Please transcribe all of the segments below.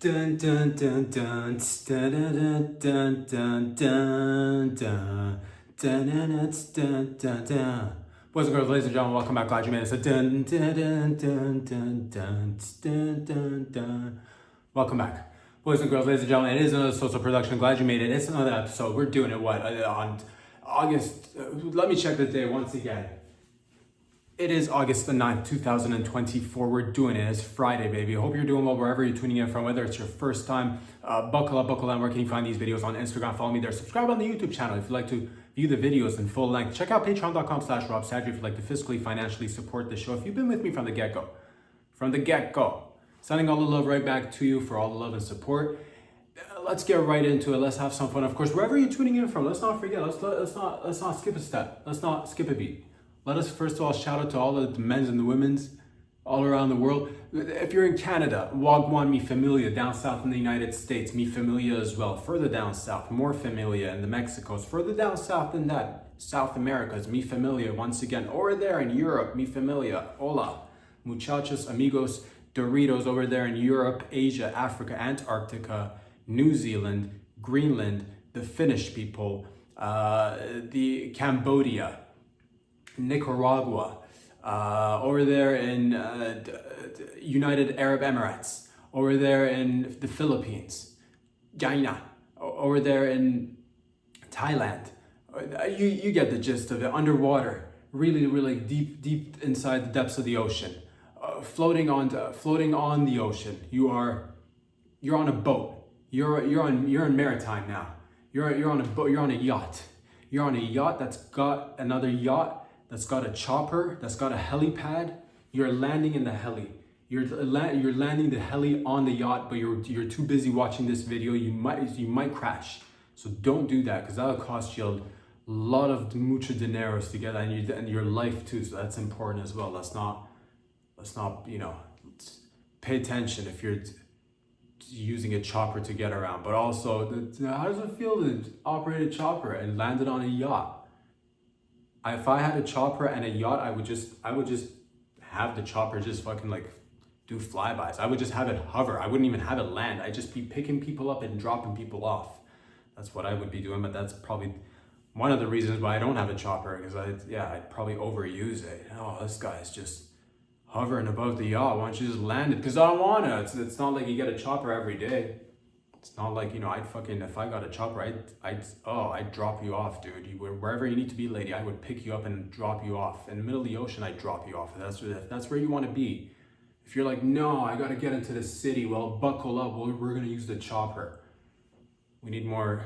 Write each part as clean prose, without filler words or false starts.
Dun dun dun dun dun dun dun dun dun dun dun dun dun. Boys and girls, ladies and gentlemen, welcome back. Glad you made it. It's a dun dun dun dun dun dun dun dun dun. Welcome back. Boys and girls, ladies and gentlemen, it is another social production. Glad you made it. It's another episode. We're doing it on August. Let me check the day once again. It is August the 9th, 2024. We're doing it. It's Friday, baby. I hope you're doing well wherever you're tuning in from, whether it's your first time. Buckle up, buckle down. Where can you find these videos? On Instagram, follow me there. Subscribe on the YouTube channel if you'd like to view the videos in full length. Check out patreon.com/RobSadri if you'd like to fiscally, financially support the show. If you've been with me from the get-go. Sending all the love right back to you for all the love and support. Let's get right into it. Let's have some fun. Of course, wherever you're tuning in from, let's not forget. Let's not skip a step. Let's not skip a beat. Let us first of all shout out to all the men's and the women's all around the world. If you're in Canada, Wagwan mi familia. Down south in the United States, mi familia as well. Further down south, more familia in the Mexicos. Further down south than that, South America's mi familia once again. Over there in Europe, mi familia. Hola, muchachos, amigos, Doritos over there in Europe, Asia, Africa, Antarctica, New Zealand, Greenland, the Finnish people, the Cambodia, Nicaragua, over there in United Arab Emirates, over there in the Philippines, China, over there in Thailand. You get the gist of it. Underwater, really deep inside the depths of the ocean, floating on the ocean. You're on a boat. You're in maritime now. You're on a boat. You're on a yacht. You're on a yacht that's got another yacht. That's got a chopper, that's got a helipad. You're landing in the heli. You're landing the heli on the yacht, but you're too busy watching this video. You might crash. So don't do that, because that'll cost you a lot of mucho dineros to get, and your life too. So that's important as well. Let's not pay attention if you're using a chopper to get around. But also, how does it feel to operate a chopper and land it on a yacht? If I had a chopper and a yacht, I would just have the chopper just fucking like do flybys. I would just have it hover. I wouldn't even have it land. I'd just be picking people up and dropping people off. That's what I would be doing, but that's probably one of the reasons why I don't have a chopper, because I'd probably overuse it. Oh, this guy's just hovering above the yacht. Why don't you just land it? Because I don't want to. It's not like you get a chopper every day. It's not like, if I got a chopper, I'd drop you off, dude. Wherever you need to be, lady, I would pick you up and drop you off. In the middle of the ocean, I'd drop you off. If that's where you want to be. If you're like, no, I got to get into the city, well, buckle up. Well, we're going to use the chopper. We need more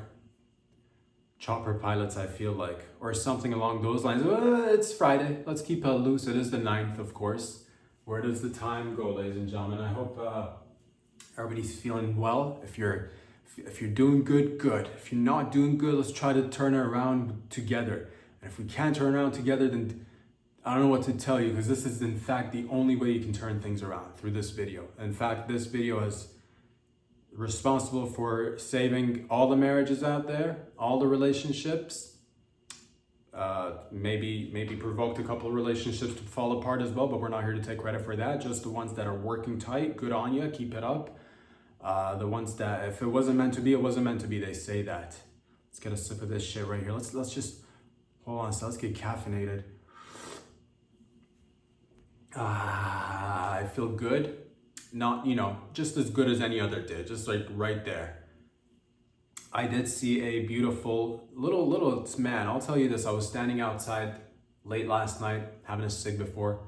chopper pilots, I feel like. Or something along those lines. It's Friday. Let's keep it loose. It is the 9th, of course. Where does the time go, ladies and gentlemen? I hope everybody's feeling well. If you're doing good, good. If you're not doing good, let's try to turn it around together. And if we can't turn around together, then I don't know what to tell you, because this is in fact the only way you can turn things around, through this video. In fact, this video is responsible for saving all the marriages out there, all the relationships. Maybe provoked a couple of relationships to fall apart as well, but we're not here to take credit for that. Just the ones that are working tight. Good on you. Keep it up. The ones that, if it wasn't meant to be, it wasn't meant to be. They say that. Let's get a sip of this shit right here. Let's just hold on. So let's get caffeinated. I feel good. Not, just as good as any other day. Just like right there. I did see a beautiful little man. I'll tell you this. I was standing outside late last night, having a cig before,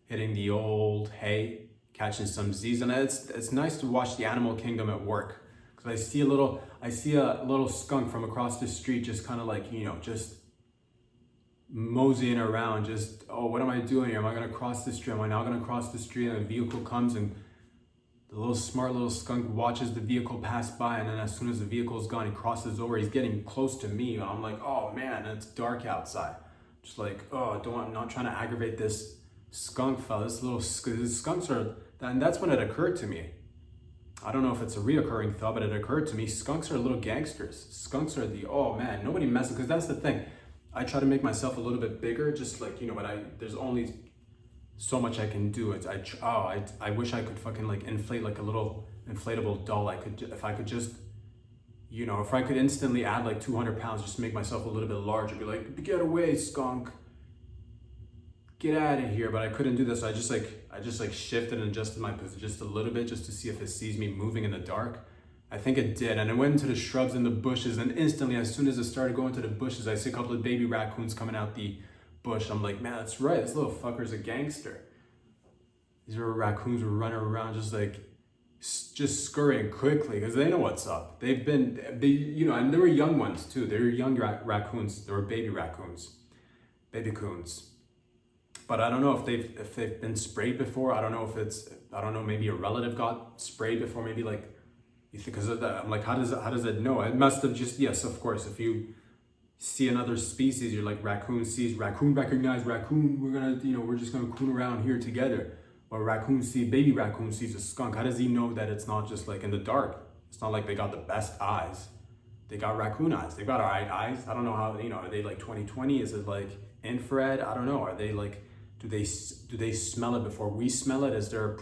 hitting the old hay, catching some Z's, and it's nice to watch the animal kingdom at work, because I see a little skunk from across the street, just kind of like, just moseying around. Just, oh, what am I doing here? Am I gonna cross the street? Am I not gonna cross the street? And a vehicle comes, and the smart little skunk watches the vehicle pass by, and then as soon as the vehicle's gone, he crosses over. He's getting close to me, and I'm like, oh man, it's dark outside. Just like, oh, I'm not trying to aggravate this skunk fella. These skunks are, and that's when it occurred to me. I don't know if it's a reoccurring thought, but it occurred to me, skunks are little gangsters. Skunks are oh man, nobody messes, because that's the thing. I try to make myself a little bit bigger, just like, but there's only so much I can do. I wish I could fucking like inflate like a little inflatable doll, if I could just, if I could instantly add like 200 pounds just to make myself a little bit larger, be like, get away, skunk, get out of here. But I couldn't do this. So I just shifted and adjusted my position just a little bit just to see if it sees me moving in the dark. I think it did. And it went into the shrubs and the bushes. And instantly, as soon as it started going to the bushes, I see a couple of baby raccoons coming out the bush. I'm like, man, that's right. This little fucker's a gangster. These little raccoons were running around just scurrying quickly because they know what's up. And there were young ones too. They were young raccoons. They were baby raccoons, baby coons. But I don't know if they've been sprayed before. I don't know, maybe a relative got sprayed before, maybe like, because of that. I'm like, how does it know? It must have just, yes, of course, if you see another species, you're like, raccoon sees raccoon, recognize raccoon, we're just gonna coon around here together. Or baby raccoon sees a skunk. How does he know that it's not just like in the dark? It's not like they got the best eyes. They got raccoon eyes. They got our eyes. I don't know how, are they like 20/20? Is it like infrared? I don't know. Are they like, do they smell it before we smell it? Is there a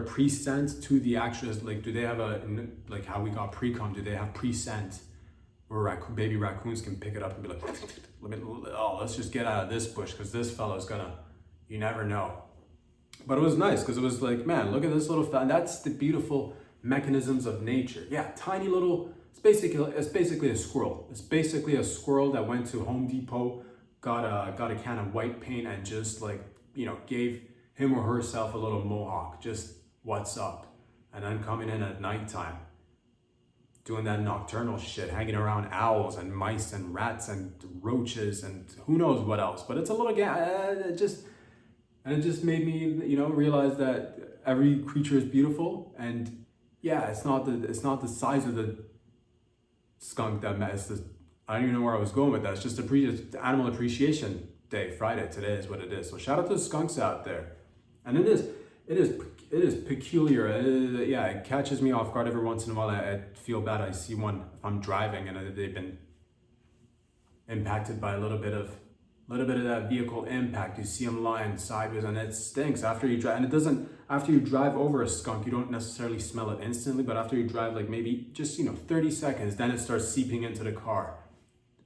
pre-scent to the actual, like, do they have like how we got pre-com, do they have pre-scent where baby raccoons can pick it up and be like, let's just get out of this bush because this fellow's gonna, you never know. But it was nice because it was like, man, look at this little and that's the beautiful mechanisms of nature. Yeah, tiny little, it's basically a squirrel. It's basically a squirrel that went to Home Depot, got a can of white paint and just like, gave him or herself a little mohawk, just what's up. And then coming in at nighttime, doing that nocturnal shit, hanging around owls and mice and rats and roaches and who knows what else. But it's a little, it just made me, realize that every creature is beautiful. And yeah, it's not the size of the skunk that matters. I don't even know where I was going with that. It's just Animal Appreciation Day, Friday. Today is what it is. So shout out to the skunks out there. And it is peculiar. It catches me off guard every once in a while. I feel bad. I see one if I'm driving and they've been impacted by a little bit of that vehicle impact. You see them lying sideways and it stinks after you drive. And it doesn't, after you drive over a skunk, you don't necessarily smell it instantly, but after you drive like maybe just, 30 seconds, then it starts seeping into the car.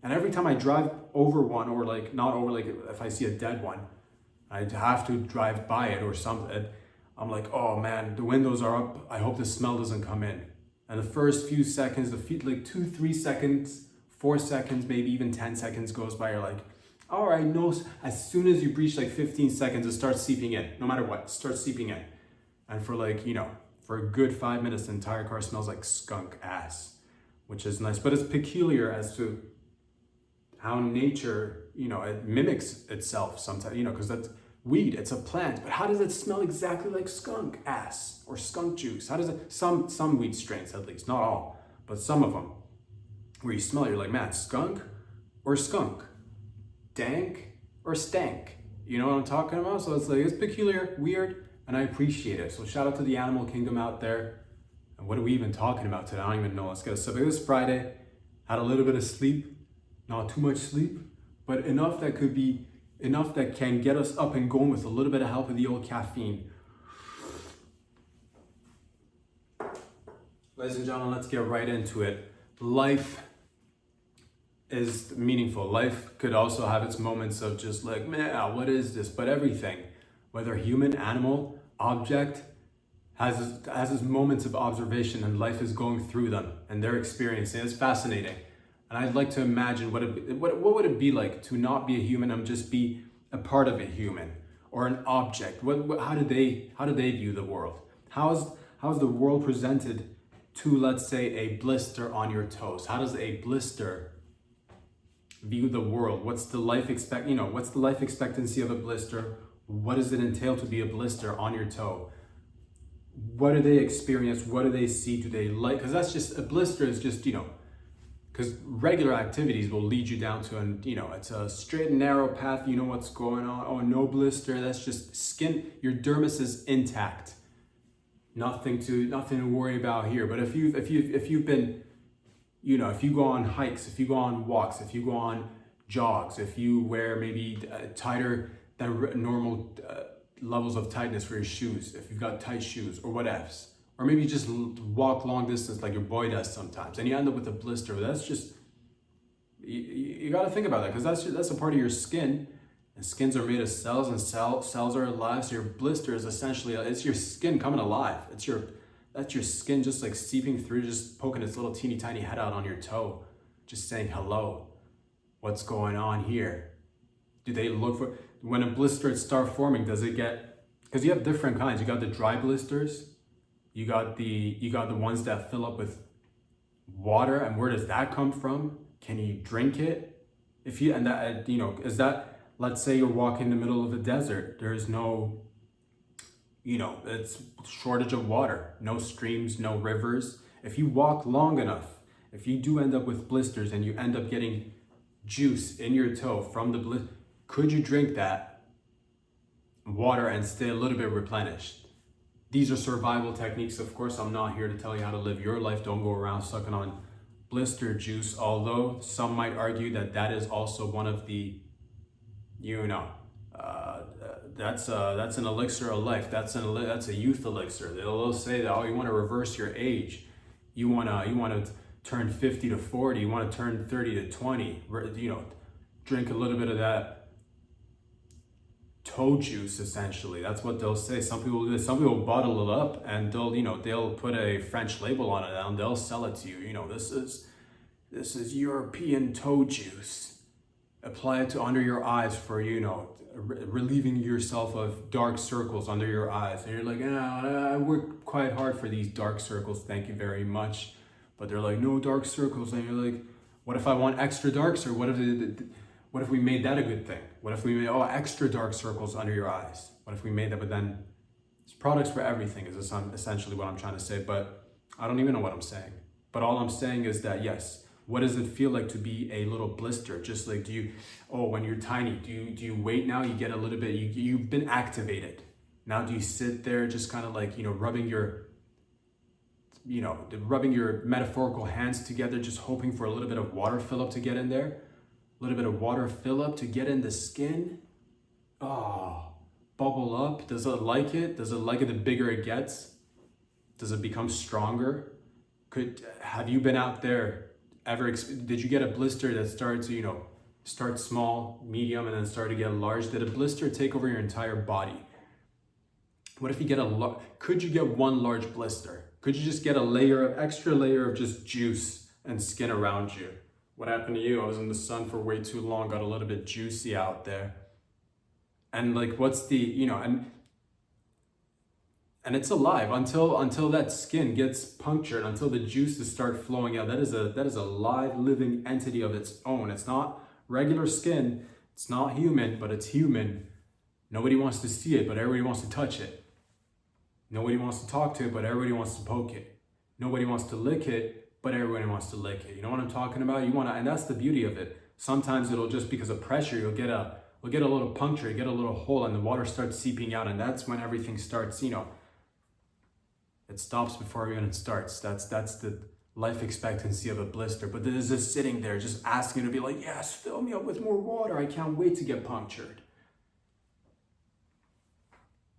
And every time I drive over one, or like not over, like if I see a dead one, I have to drive by it or something. I'm like, oh man, the windows are up. I hope the smell doesn't come in. And the first few seconds, like 2-3 seconds, 4 seconds, maybe even 10 seconds goes by. You're like, all right, no. As soon as you reach like 15 seconds, it starts seeping in. No matter what, it starts seeping in. And for like, for a good 5 minutes, the entire car smells like skunk ass, which is nice. But it's peculiar as to how nature, it mimics itself sometimes, because that's weed, it's a plant, but how does it smell exactly like skunk ass or skunk juice? How does it, some weed strains at least, not all, but some of them, where you smell it, you're like, man, skunk or skunk? Dank or stank? You know what I'm talking about? So it's like, it's peculiar, weird, and I appreciate it. So shout out to the animal kingdom out there. And what are we even talking about today? I don't even know. Let's get a subject. It was Friday, had a little bit of sleep, not too much sleep, but enough that can get us up and going with a little bit of help with the old caffeine. Ladies and gentlemen, let's get right into it. Life is meaningful. Life could also have its moments of just like, man, what is this? But everything, whether human, animal, object, has its moments of observation, and life is going through them and their experience. And it's fascinating. And I'd like to imagine what would it be like to not be a human and just be a part of a human or an object. How do they view the world? How's the world presented to, let's say, a blister on your toes? How does a blister view the world? What's the life expectancy of a blister? What does it entail to be a blister on your toe? What do they experience? What do they see? Do they like? Because that's just, a blister is just, because regular activities will lead you down to, it's a straight and narrow path. You know what's going on. Oh, no blister. That's just skin. Your dermis is intact. Nothing to worry about here. But if you've been, if you go on hikes, if you go on walks, if you go on jogs, if you wear maybe tighter than normal levels of tightness for your shoes, if you've got tight shoes or whatevs. Or maybe you just walk long distance like your boy does sometimes and you end up with a blister. That's just, you got to think about that, because that's a part of your skin, and skins are made of cells, and cells are alive. So your blister is essentially, it's your skin coming alive. That's your skin just like seeping through, just poking its little teeny tiny head out on your toe, just saying hello. What's going on here? Do they look for, when a blister starts forming, does it get, because you have different kinds. You got the dry blisters, you got the ones that fill up with water, and where does that come from? Can you drink it? If you, and that, is that, let's say you're walking in the middle of a desert, there's no, it's shortage of water, no streams, no rivers. If you walk long enough, if you do end up with blisters and you end up getting juice in your toe from the blister, could you drink that water and stay a little bit replenished? These are survival techniques. Of course, I'm not here to tell you how to live your life. Don't go around sucking on blister juice, although some might argue that that is also one of the, that's an elixir of life. That's a youth elixir. They'll say that, oh, you want to reverse your age, you want to turn 50 to 40, you want to turn 30 to 20, drink a little bit of that toe juice. Essentially, that's what they'll say. Some people bottle it up and they'll put a French label on it and they'll sell it to you. This is European toe juice. Apply it to under your eyes for relieving yourself of dark circles under your eyes. And you're like, I work quite hard for these dark circles, thank you very much. But they're like, no dark circles. And you're like, what if I want extra dark circles? What if we made that a good thing? What if we made extra dark circles under your eyes? What if we made that? But then it's products for everything is essentially what I'm trying to say. But I don't even know what I'm saying. But all I'm saying is that, yes, what does it feel like to be a little blister? Just like, when you're tiny, do you wait now? You get a little bit, you've been activated. Now do you sit there just kind of like, rubbing your metaphorical hands together, just hoping for a little bit of water fill up to get in there? A little bit of water fill up to get in the skin? Oh, bubble up. Does it like it? Does it like it the bigger it gets? Does it become stronger? Have you been out there ever, did you get a blister that started to, start small, medium, and then start to get large? Did a blister take over your entire body? What if you get could you get one large blister? Could you just get extra layer of just juice and skin around you? What happened to you? I was in the sun for way too long, got a little bit juicy out there. And like, what's the, and it's alive until that skin gets punctured, until the juices start flowing out. That is a live, living entity of its own. It's not regular skin. It's not human, but it's human. Nobody wants to see it, but everybody wants to touch it. Nobody wants to talk to it, but everybody wants to poke it. Nobody wants to lick it, but everybody wants to lick it. You know what I'm talking about? And that's the beauty of it. Sometimes it'll just, because of pressure, you'll get a little puncture, you get a little hole, and the water starts seeping out, and that's when everything starts, it stops before even it starts. That's the life expectancy of a blister. But there's just sitting there, just asking to be like, yes, fill me up with more water. I can't wait to get punctured.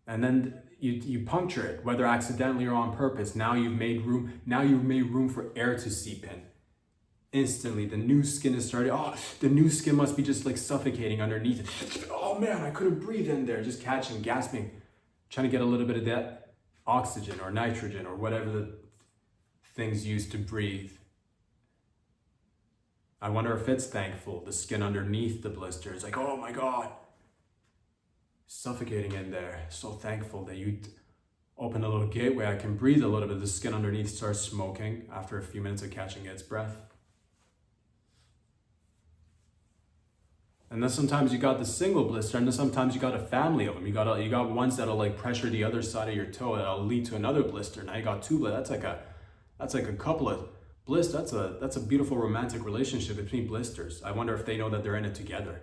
And then you puncture it, whether accidentally or on purpose. Now you've made room for air to seep in. Instantly, the new skin is starting. Oh, the new skin must be just like suffocating underneath it. Oh man, I couldn't breathe in there. Just catching, gasping, trying to get a little bit of that oxygen or nitrogen or whatever the things used to breathe. I wonder if it's thankful, the skin underneath the blister is like, oh my God, suffocating in there. So thankful that you open a little gateway, I can breathe a little bit. The skin underneath starts smoking after a few minutes of catching its breath. And then sometimes you got the single blister, and then sometimes you got a family of them. You got ones that'll like pressure the other side of your toe, that'll lead to another blister. Now you got two blisters. That's like a couple of blisters. That's a beautiful romantic relationship between blisters. I wonder if they know that they're in it together.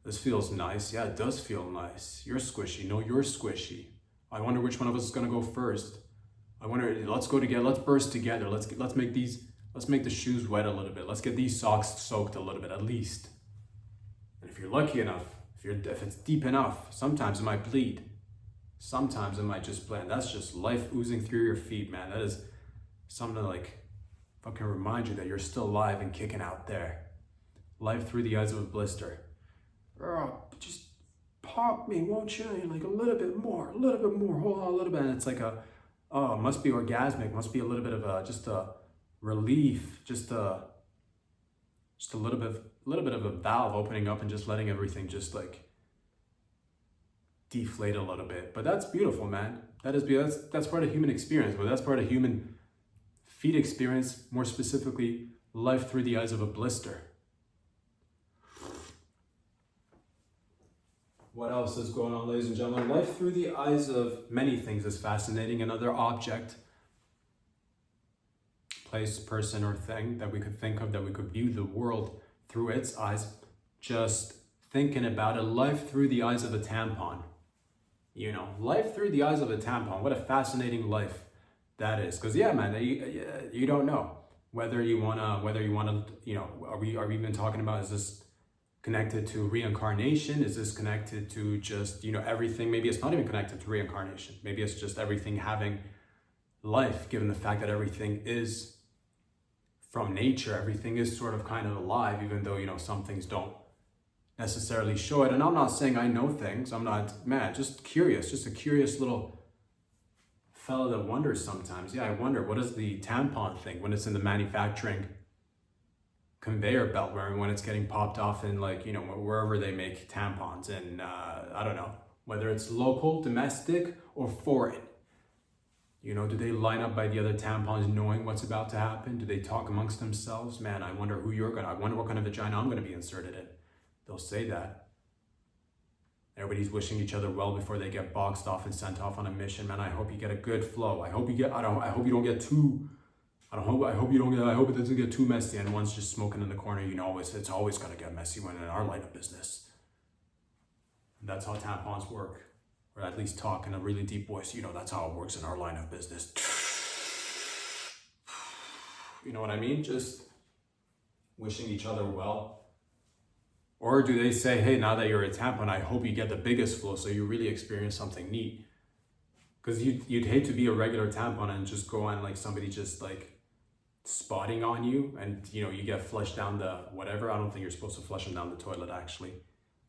This feels nice. Yeah, it does feel nice. You're squishy. No, you're squishy. I wonder which one of us is gonna go first. I wonder. Let's go together. Let's burst together. Let's make the shoes wet a little bit. Let's get these socks soaked a little bit at least. And if you're lucky enough if it's deep enough, sometimes it might bleed. Sometimes it might just blend. That's just life oozing through your feet, man. That is something to like fucking remind you that you're still alive and kicking out there. Life through the eyes of a blister. Oh, just pop me, won't you? Like a little bit more, hold on a little bit. And it's like it must be orgasmic, must be a little bit of just a relief, just a little bit of a valve opening up and just letting everything just like deflate a little bit. But that's beautiful, man. That's part of human experience, but that's part of human feet experience, more specifically, life through the eyes of a blister. What else is going on, ladies and gentlemen? Life through the eyes of many things is fascinating. Another object, place, person, or thing that we could think of, that we could view the world through its eyes. Just thinking about it, life through the eyes of a tampon. You know, life through the eyes of a tampon. What a fascinating life that is. Because yeah, man, you don't know whether you wanna, you know, are we even talking about, is this connected to reincarnation? Is this connected to just, you know, everything? Maybe it's not even connected to reincarnation. Maybe it's just everything having life, given the fact that everything is from nature. Everything is sort of kind of alive, even though, you know, some things don't necessarily show it. And I'm not saying I know things. I'm not, man, just curious, just a curious little fellow that wonders sometimes. Yeah, I wonder, what is the tampon thing when it's in the manufacturing conveyor belt, where when it's getting popped off in, like, you know, wherever they make tampons, and I don't know whether it's local, domestic, or foreign. You know, do they line up by the other tampons knowing what's about to happen? Do they talk amongst themselves? Man, I wonder I wonder what kind of vagina I'm gonna be inserted in. They'll say that. Everybody's wishing each other well before they get boxed off and sent off on a mission. Man, I hope you get a good flow. I hope you don't get too, I hope it doesn't get too messy and one's just smoking in the corner. You know, it's always gonna get messy when in our line of business. And that's how tampons work. Or at least talk in a really deep voice. You know, that's how it works in our line of business. You know what I mean? Just wishing each other well. Or do they say, hey, now that you're a tampon, I hope you get the biggest flow so you really experience something neat? Because you'd hate to be a regular tampon and just go on like somebody just like spotting on you, and you know, you get flushed down the whatever. I don't think you're supposed to flush them down the toilet, actually.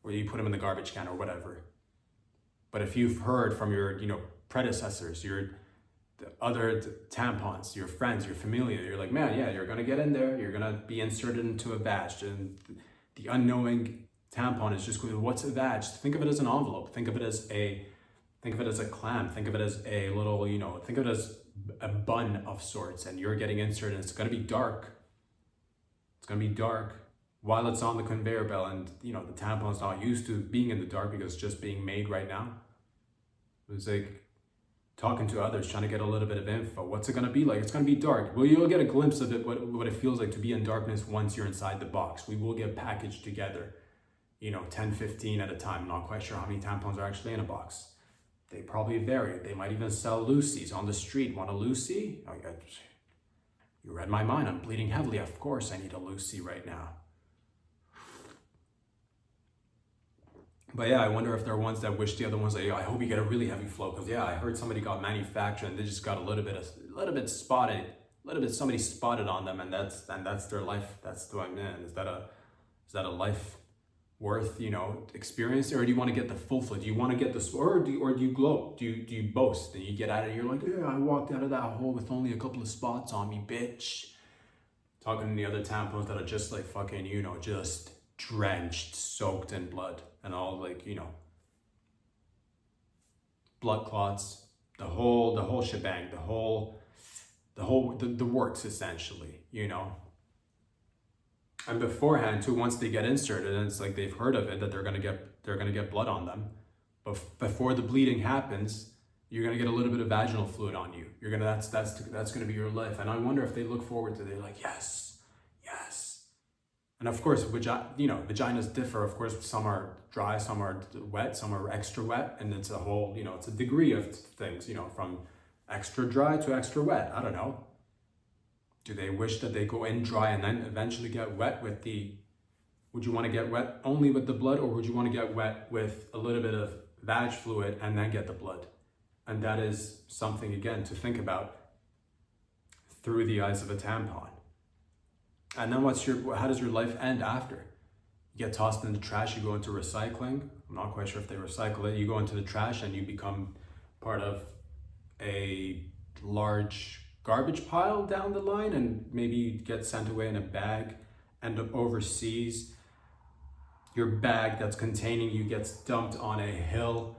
Or you put them in the garbage can or whatever. But if you've heard from your, you know, predecessors, the other tampons, your friends, your familia, you're like, man, yeah, you're gonna get in there, you're gonna be inserted into a vag, and the unknowing tampon is just going, what's a vag? Think of it as an envelope. Think of it as a clam. Think of it as a little, you know, think of it as a bun of sorts, and you're getting inserted, and it's gonna be dark. It's gonna be dark while it's on the conveyor belt, and you know, the tampon's not used to being in the dark because it's just being made right now. It's like talking to others, trying to get a little bit of info. What's it gonna be like? It's gonna be dark. Well, you'll get a glimpse of it, what it feels like to be in darkness once you're inside the box. We will get packaged together, you know, 10, 15 at a time. I'm not quite sure how many tampons are actually in a box. They probably vary. They might even sell Lucy's on the street. Want a Lucy? Oh, you read my mind. I'm bleeding heavily. Of course I need a Lucy right now. But yeah, I wonder if there are ones that wish the other ones like, I hope you get a really heavy flow. Because yeah, I heard somebody got manufactured and they just got a little bit spotted. Somebody spotted on them, and that's their life. That's the way, man. Is that a life worth, you know, experience? Or do you want to get the full flow? Do you want to get the, or do you glow? Do you boast and you get out of it, you're like, yeah, I walked out of that hole with only a couple of spots on me, bitch. Talking to the other tampons that are just like fucking, you know, just drenched, soaked in blood and all, like, you know, blood clots, the whole shebang, the works essentially, you know. And beforehand too, once they get inserted, and it's like they've heard of it, that they're gonna get blood on them. But before the bleeding happens, you're gonna get a little bit of vaginal fluid on you. That's gonna be your life. And I wonder if they look forward to it. They're like, yes. And of course, vaginas differ. Of course, some are dry, some are wet, some are extra wet, and it's a whole, you know, it's a degree of things, you know, from extra dry to extra wet. I don't know. Do they wish that they go in dry and then eventually get wet with the Would you want to get wet only with the blood, or would you want to get wet with a little bit of vag fluid and then get the blood? And that is something, again, to think about through the eyes of a tampon. And then how does your life end after? You get tossed in the trash, you go into recycling. I'm not quite sure if they recycle it. You go into the trash and you become part of a large garbage pile down the line, and maybe you get sent away in a bag, end up overseas. Your bag that's containing you gets dumped on a hill.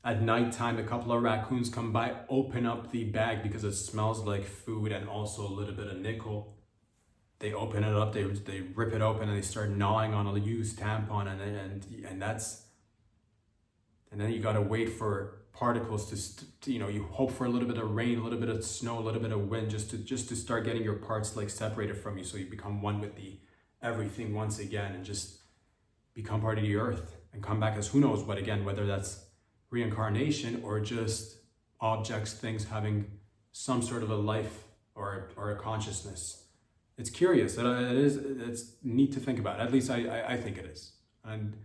At nighttime, a couple of raccoons come by, open up the bag because it smells like food and also a little bit of nickel. They open it up, they rip it open, and they start gnawing on a used tampon, and then you gotta wait for particles to you hope for a little bit of rain, a little bit of snow, a little bit of wind, just to start getting your parts like separated from you, so you become one with the everything once again, and just become part of the earth and come back as who knows what again, whether that's reincarnation or just objects, things having some sort of a life or a consciousness. It's curious. It's neat to think about. At least I think it is. And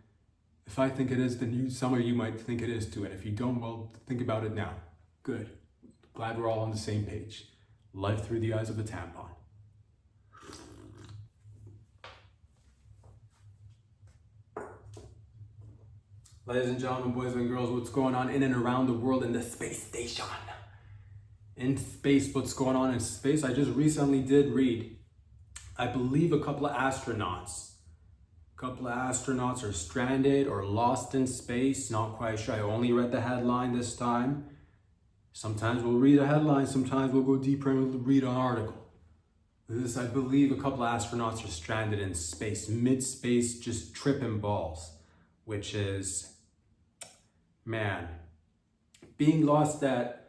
if I think it is, then some of you might think it is too. And if you don't, well, think about it now. Good. Glad we're all on the same page. Life through the eyes of a tampon. Ladies and gentlemen, boys and girls, what's going on in and around the world in the space station? In space, what's going on in space? I just recently did read, I believe a couple of astronauts are stranded or lost in space. Not quite sure. I only read the headline this time. Sometimes we'll read a headline, sometimes we'll go deeper and we'll read an article. This, I believe a couple of astronauts are stranded in space, mid-space, just tripping balls, which is, man, being lost at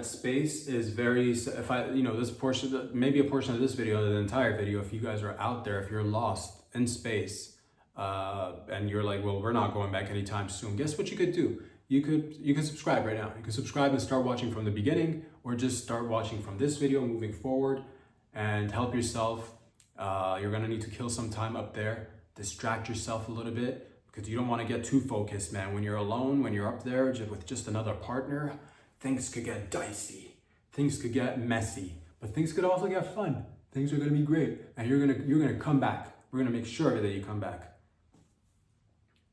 space is very, if I, this portion, maybe a portion of this video, the entire video, if you guys are out there, if you're lost in space, and you're like, well, we're not going back anytime soon, guess what you could do? You could subscribe right now. You can subscribe and start watching from the beginning, or just start watching from this video moving forward and help yourself. You're gonna need to kill some time up there, distract yourself a little bit, because you don't want to get too focused, man. When you're alone, when you're up there with just another partner, things could get dicey, things could get messy, but things could also get fun. Things are gonna be great, and you're gonna come back. We're gonna make sure that you come back.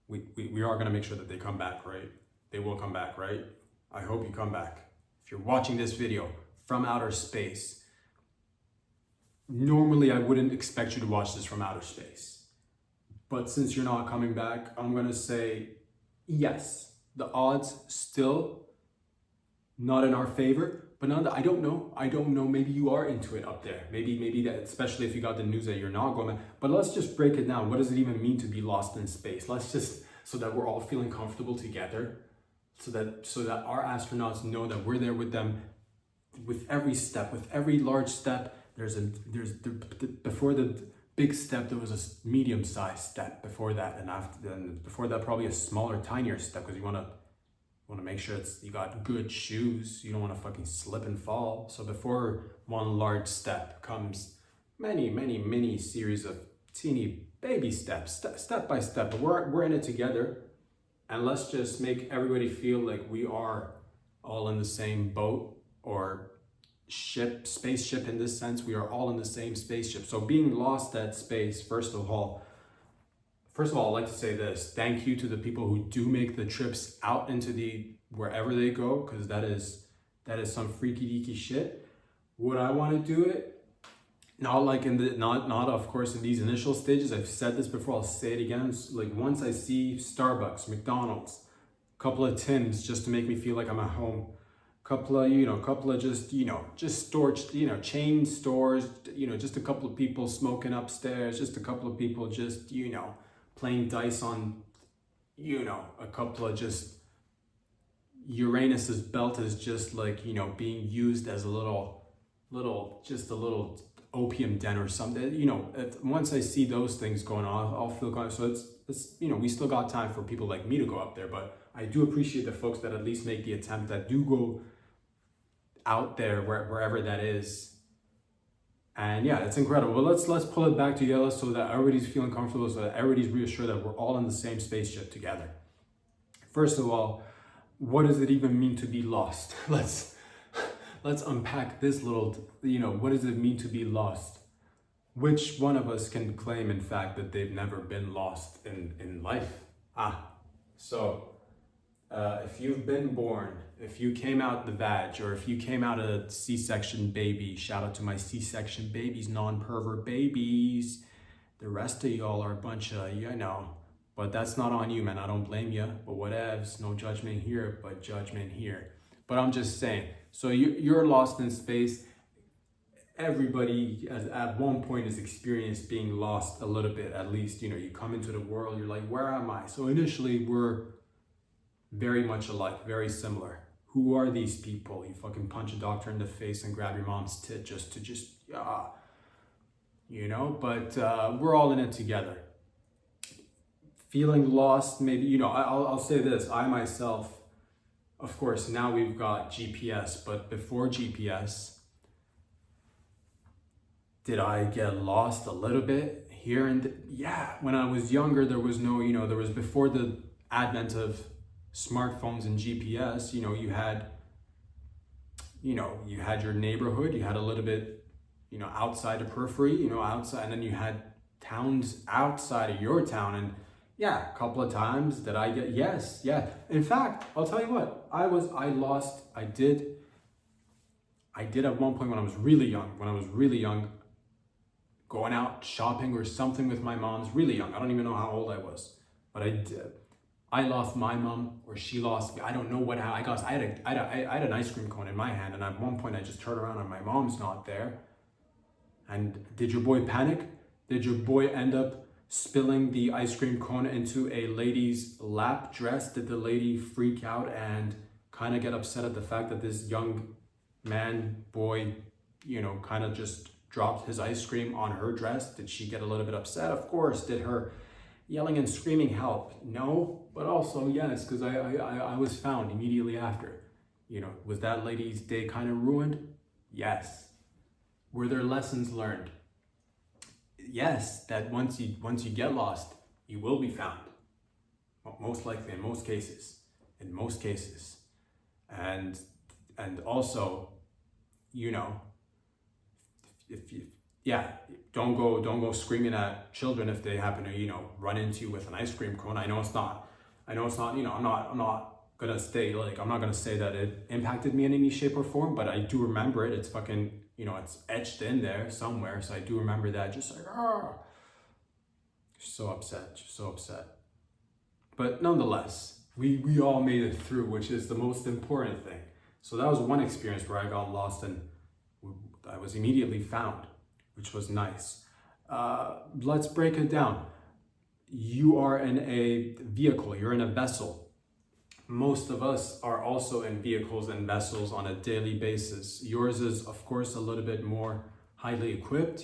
We are gonna make sure that they come back, right? They will come back, right? I hope you come back. If you're watching this video from outer space, normally I wouldn't expect you to watch this from outer space, but since you're not coming back, I'm gonna say yes. The odds still not in our favor, but none. I don't know. Maybe you are into it up there. Maybe that, especially if you got the news that you're not going. But let's just break it down. What does it even mean to be lost in space? Let's just, so that we're all feeling comfortable together, so that our astronauts know that we're there with them, with every step, with every large step. Before the big step, there was a medium-sized step before that, and before that, probably a smaller, tinier step, because you want to make sure you got good shoes. You don't want to fucking slip and fall. So before one large step comes many series of teeny baby steps, step by step. But we're in it together, and let's just make everybody feel like we are all in the same boat or spaceship in this sense. We are all in the same spaceship. So being lost at space, first of all, I'd like to say this. Thank you to the people who do make the trips out into wherever they go, because that is some freaky deaky shit. Would I want to do it? Not like not of course in these initial stages. I've said this before, I'll say it again. It's like once I see Starbucks, McDonald's, a couple of Tims just to make me feel like I'm at home. Couple of just stores, chain stores, just a couple of people smoking upstairs, just a couple of people just, playing dice on, a couple of just, Uranus's belt is just like, being used as a little opium den or something. Once I see those things going on, I'll feel kind of, so it's we still got time for people like me to go up there, but I do appreciate the folks that at least make the attempt, that do go out there wherever that is, And yeah, it's incredible. But let's pull it back together so that everybody's feeling comfortable, so that everybody's reassured that we're all in the same spaceship together. First of all, what does it even mean to be lost? Let's unpack this little, what does it mean to be lost? Which one of us can claim, in fact, that they've never been lost in life? So if you've been born, if you came out the vag, or if you came out a C-section baby, shout out to my C-section babies, non-pervert babies. The rest of y'all are a bunch of, but that's not on you, man. I don't blame you, but whatevs. No judgment here, but judgment here. But I'm just saying, so you're lost in space. Everybody at one point has experienced being lost a little bit, at least. You come into the world, you're like, where am I? So initially we're very much alike, very similar. Who are these people? You fucking punch a doctor in the face and grab your mom's tit but we're all in it together. Feeling lost, maybe, I'll say this, I myself, of course, now we've got GPS, but before GPS, did I get lost a little bit here and yeah, when I was younger, there was no, there was before the advent of smartphones and GPS, you had your neighborhood, you had a little bit, outside the periphery, outside, and then you had towns outside of your town. And yeah, a couple of times did I get, yes, yeah. In fact, I'll tell you what, I did at one point when I was really young, going out shopping or something with my mom's, really young. I don't even know how old I was, but I did. I lost my mom, or she lost me. I don't know what happened. I had an ice cream cone in my hand, and at one point I just turned around and my mom's not there. And did your boy panic? Did your boy end up spilling the ice cream cone into a lady's lap dress? Did the lady freak out and kind of get upset at the fact that this young boy, kind of just dropped his ice cream on her dress? Did she get a little bit upset? Of course. Did her yelling and screaming help? No, but also yes, because I was found immediately after. Was that lady's day kind of ruined? Yes. Were there lessons learned? Yes, that once you get lost, you will be found. Most likely, in most cases. And also, don't go screaming at children if they happen to, run into you with an ice cream cone. I know it's not, I'm not gonna I'm not gonna say that it impacted me in any shape or form, but I do remember it. It's fucking, it's etched in there somewhere. So I do remember that, just like, so upset. But nonetheless, we all made it through, which is the most important thing. So that was one experience where I got lost and I was immediately found, which was nice. Let's break it down. You are in a vehicle, you're in a vessel. Most of us are also in vehicles and vessels on a daily basis. Yours is, of course, a little bit more highly equipped.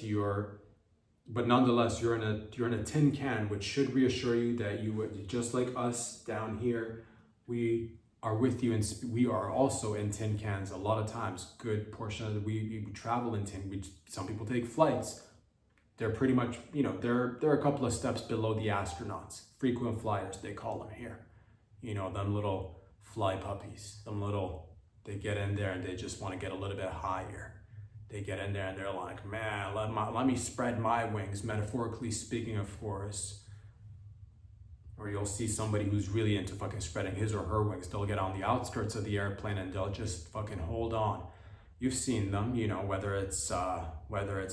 But nonetheless, you're in a tin can, which should reassure you that you, just like us down here, we are with you, and we are also in tin cans a lot of times. Good portion of we travel in tin. Some people take flights. They're pretty much, they're a couple of steps below the astronauts, frequent flyers they call them here. Them little fly puppies, they get in there and they just want to get a little bit higher. They get in there and they're like, man, let me spread my wings, metaphorically speaking, of course. Or you'll see somebody who's really into fucking spreading his or her wings. They'll get on the outskirts of the airplane and they'll just fucking hold on. You've seen them, whether it's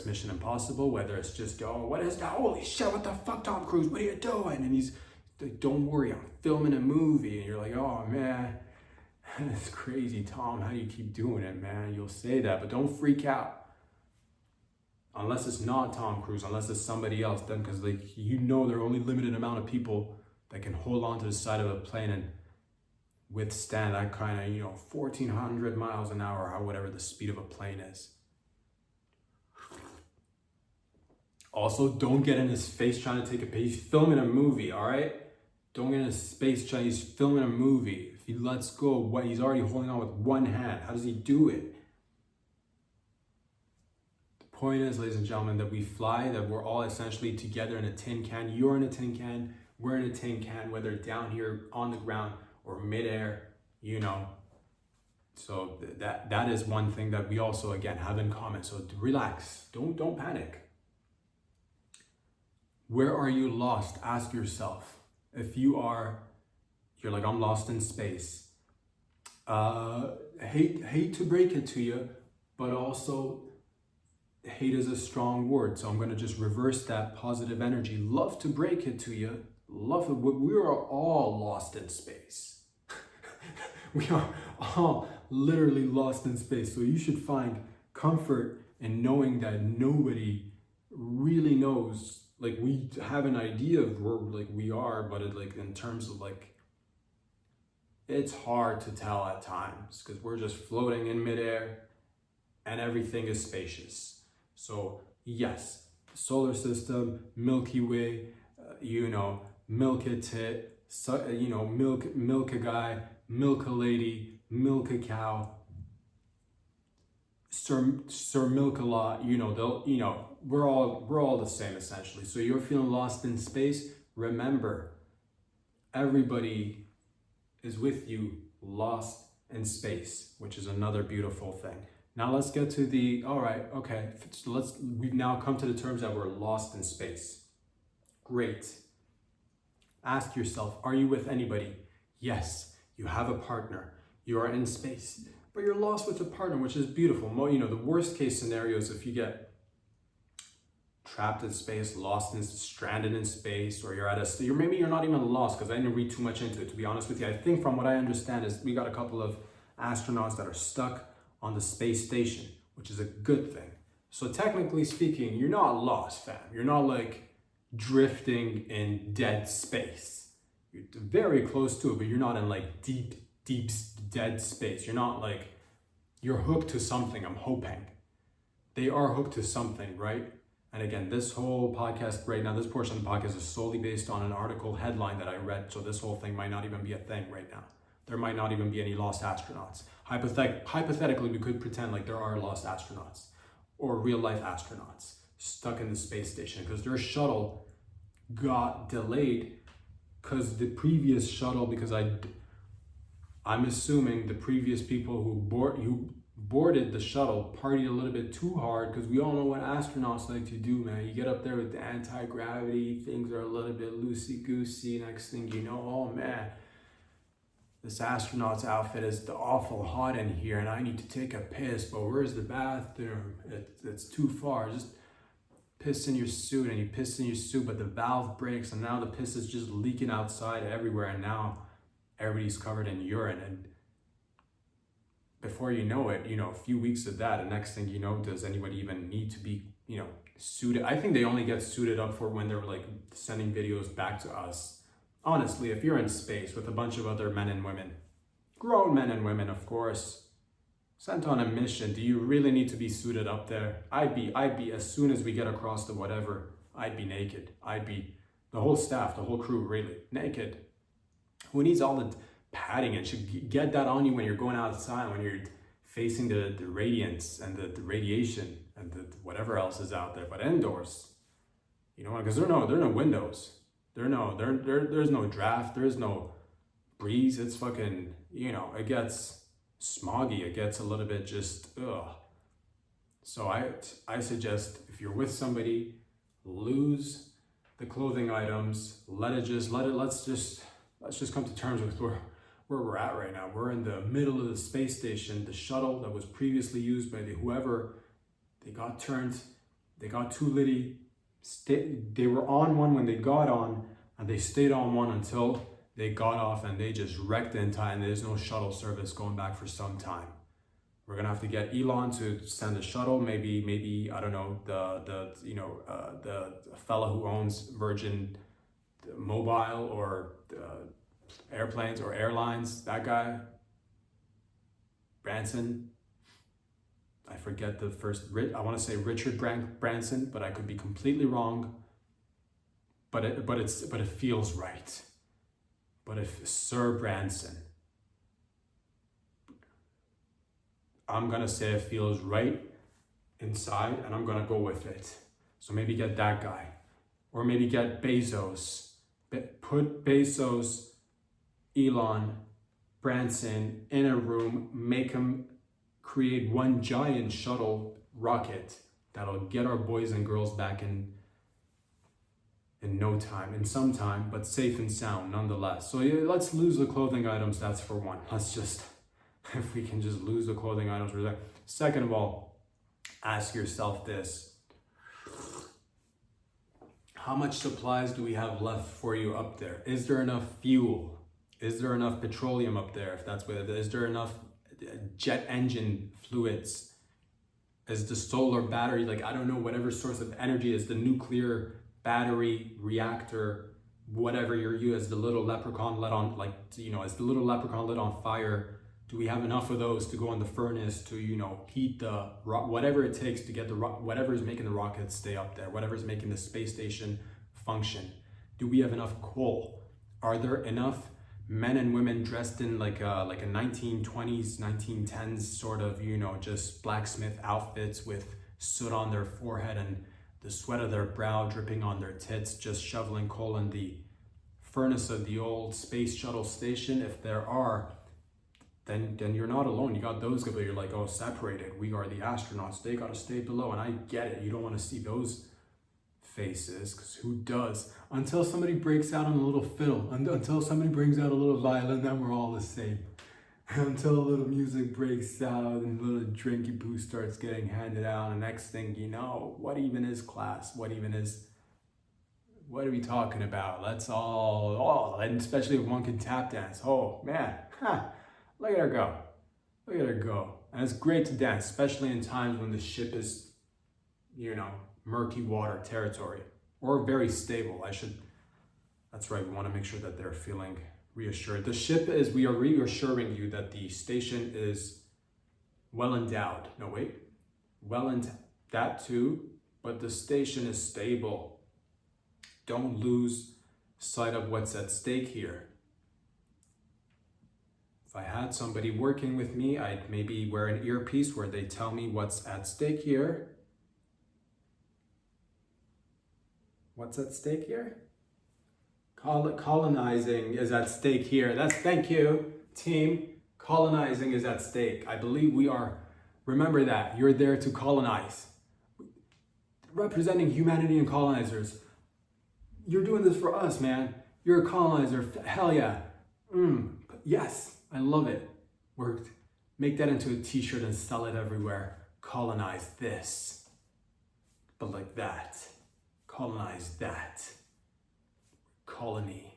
Mission Impossible, whether it's just, what is that? Holy shit, what the fuck, Tom Cruise? What are you doing? And he's, don't worry, I'm filming a movie. And you're like, oh man, it's crazy, Tom. How do you keep doing it, man? You'll say that, but don't freak out. Unless it's not Tom Cruise, unless it's somebody else, then, because there are only limited amount of people that can hold on to the side of a plane and withstand that kind of, 1,400 miles an hour, or whatever the speed of a plane is. Also, don't get in his face trying to take a picture. He's filming a movie, all right? Don't get in his face trying. He's filming a movie. If he lets go, he's already holding on with one hand. How does he do it? The point is, ladies and gentlemen, that we fly, that we're all essentially together in a tin can. You're in a tin can, we're in a tin can, whether down here on the ground or midair, you know. So that is one thing that we also, again, have in common. So relax, don't panic. Where are you lost? Ask yourself. If you're like, I'm lost in space. Hate to break it to you, but also hate is a strong word. So I'm going to just reverse that positive energy. Love to break it to you. We are all lost in space. We are all literally lost in space. So you should find comfort in knowing that nobody really knows. Like, we have an idea of where like we are, but in terms of like, it's hard to tell at times because we're just floating in midair and everything is spacious. So yes, solar system, Milky Way, milk a tit, milk a guy, milk a lady, milk a cow, Sir Milk a lot, we're all the same essentially. So you're feeling lost in space, remember, everybody is with you, lost in space, which is another beautiful thing. Now let's get to we've now come to the terms that we're lost in space. Great. Ask yourself, are you with anybody? Yes, you have a partner. You are in space, but you're lost with a partner, which is beautiful. The worst case scenario is if you get trapped in space, stranded in space, or maybe you're not even lost, because I didn't read too much into it, to be honest with you. I think from what I understand is we got a couple of astronauts that are stuck on the space station, which is a good thing. So technically speaking, you're not lost, fam. You're not like drifting in dead space. You're very close to it, but you're not in like deep dead space. You're not like, you're hooked to something, I'm hoping. They are hooked to something, right? And again, this whole podcast right now, this portion of the podcast is solely based on an article headline that I read. So this whole thing might not even be a thing right now. There might not even be any lost astronauts. Hypothetically, we could pretend like there are lost astronauts or real life astronauts stuck in the space station because their shuttle got delayed because the previous shuttle, because I'm assuming the previous people who boarded the shuttle partied a little bit too hard, because we all know what astronauts like to do, man. You get up there with the anti-gravity, things are a little bit loosey-goosey. Next thing you know, oh man, this astronaut's outfit is awful hot in here and I need to take a piss, but where's the bathroom? It's too far. Just piss in your suit, and you piss in your suit, but the valve breaks and now the piss is just leaking outside everywhere, and now everybody's covered in urine. And before you know it, a few weeks of that, and next thing you know, does anybody even need to be, suited? I think they only get suited up for when they're like sending videos back to us. Honestly, if you're in space with a bunch of other men and women, grown men and women, of course, sent on a mission, do you really need to be suited up there? I'd be, as soon as we get across to whatever, I'd be naked. I'd be, the whole staff, the whole crew, really, naked. Who needs all the padding? And should get that on you when you're going outside, when you're facing the radiance and the radiation and the whatever else is out there. But indoors, because there are no windows. There's no draft, there's no breeze. It's fucking, it gets smoggy. It gets a little bit just, ugh. So I suggest, if you're with somebody, lose the clothing items. Let's just come to terms with where we're at right now. We're in the middle of the space station. The shuttle that was previously used by they got too litty. They were on one when they got on, and they stayed on one until they got off, and they just wrecked the entire, and there's no shuttle service going back for some time. We're gonna have to get Elon to send a shuttle, maybe I don't know, the fella who owns Virgin Mobile or airplanes or airlines, that guy, Branson. I forget the first, I want to say Richard Branson, but I could be completely wrong. But it feels right. But if Sir Branson, I'm gonna say it feels right, inside, and I'm gonna go with it. So maybe get that guy, or maybe get Bezos. Put Bezos, Elon, Branson in a room, make them create one giant shuttle rocket that'll get our boys and girls back in no time, in some time, but safe and sound nonetheless. So yeah, let's lose the clothing items, that's for one. Let's just, if we can just lose the clothing items, we're there. Second of all, ask yourself this. How much supplies do we have left for you up there? Is there enough fuel? Is there enough petroleum up there, if that's what it is? Is there enough jet engine fluids? Is the solar battery, like, I don't know, whatever source of energy is, the nuclear battery reactor, whatever you're using, as the little leprechaun lit on, like, you know, as the little leprechaun lit on fire, do we have enough of those to go in the furnace to, you know, heat the, whatever it takes to get the, whatever is making the rockets stay up there, whatever is making the space station function? Do we have enough coal? Are there enough men and women dressed in like a 1920s, 1910s sort of, you know, just blacksmith outfits with soot on their forehead and the sweat of their brow dripping on their tits, just shoveling coal in the furnace of the old space shuttle station? If there are, then you're not alone. You got those people, you're like, oh, separated. We are the astronauts. They got to stay below. And I get it. You don't want to see those faces, because who does? Until somebody breaks out on a little fiddle, until somebody brings out a little violin, then we're all the same. Until a little music breaks out and a little drinky poo starts getting handed out, and next thing you know, what even is class? What are we talking about? Let's all, and especially if one can tap dance. Oh man, look at her go. Look at her go. And it's great to dance, especially in times when the ship is, you know, murky water territory, or very stable. That's right, we want to make sure that they're feeling reassured. The ship is, we are reassuring you that the station is well endowed. No, wait, well endowed, that too, but the station is stable. Don't lose sight of what's at stake here. If I had somebody working with me, I'd maybe wear an earpiece where they tell me what's at stake here. What's at stake here? Colonizing is at stake here. Thank you, team. Colonizing is at stake. I believe we are, remember that. You're there to colonize. Representing humanity and colonizers. You're doing this for us, man. You're a colonizer. Hell yeah. Yes, I love it. Worked. Make that into a t-shirt and sell it everywhere. Colonize this. But like that. Colonize that. Colony.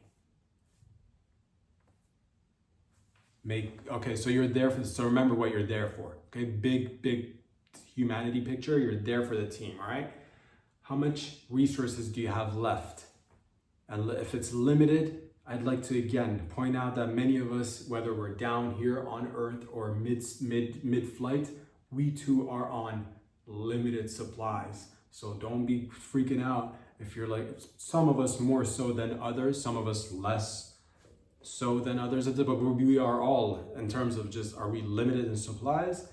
Okay, so you're there for, so remember what you're there for. Okay, big humanity picture. You're there for the team, all right? How much resources do you have left? And if it's limited, I'd like to again point out that many of us, whether we're down here on Earth or mid-flight, we too are on limited supplies. So don't be freaking out if you're like, some of us more so than others, some of us less so than others, but we are all, in terms of just, are we limited in supplies?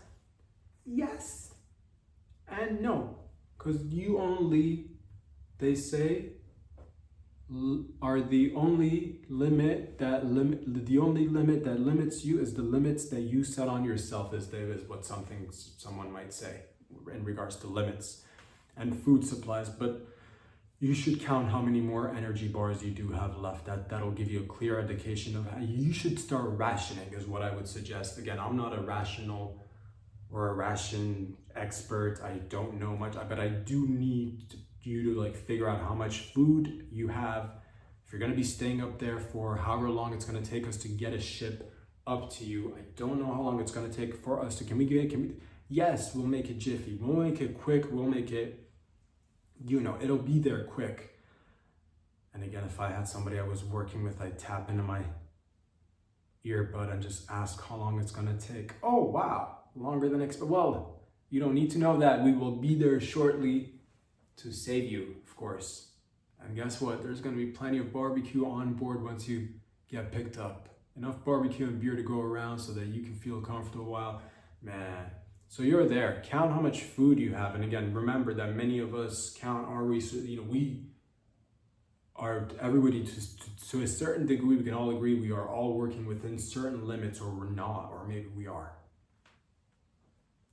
Yes and no, because you only, they say, are the only limit that limits you is the limits that you set on yourself, is what someone might say in regards to limits and food supplies. But you should count how many more energy bars you do have left. That'll give you a clear indication of how you should start rationing, is what I would suggest. Again, I'm not a rational or a ration expert. I don't know much, but I do need you to like figure out how much food you have. If you're gonna be staying up there for however long it's gonna take us to get a ship up to you. I don't know how long it's gonna take for us to, yes, we'll make it jiffy. We'll make it quick. We'll make it, it'll be there quick. And again, if I had somebody I was working with, I'd tap into my earbud and just ask how long it's gonna take. Oh, wow, longer than expected. Well, you don't need to know that. We will be there shortly to save you, of course. And guess what? There's gonna be plenty of barbecue on board once you get picked up. Enough barbecue and beer to go around so that you can feel comfortable while, man, So you're there. Count how much food you have. And again, remember that many of us count our research. We are, everybody to a certain degree, we can all agree we are all working within certain limits, or we're not, or maybe we are.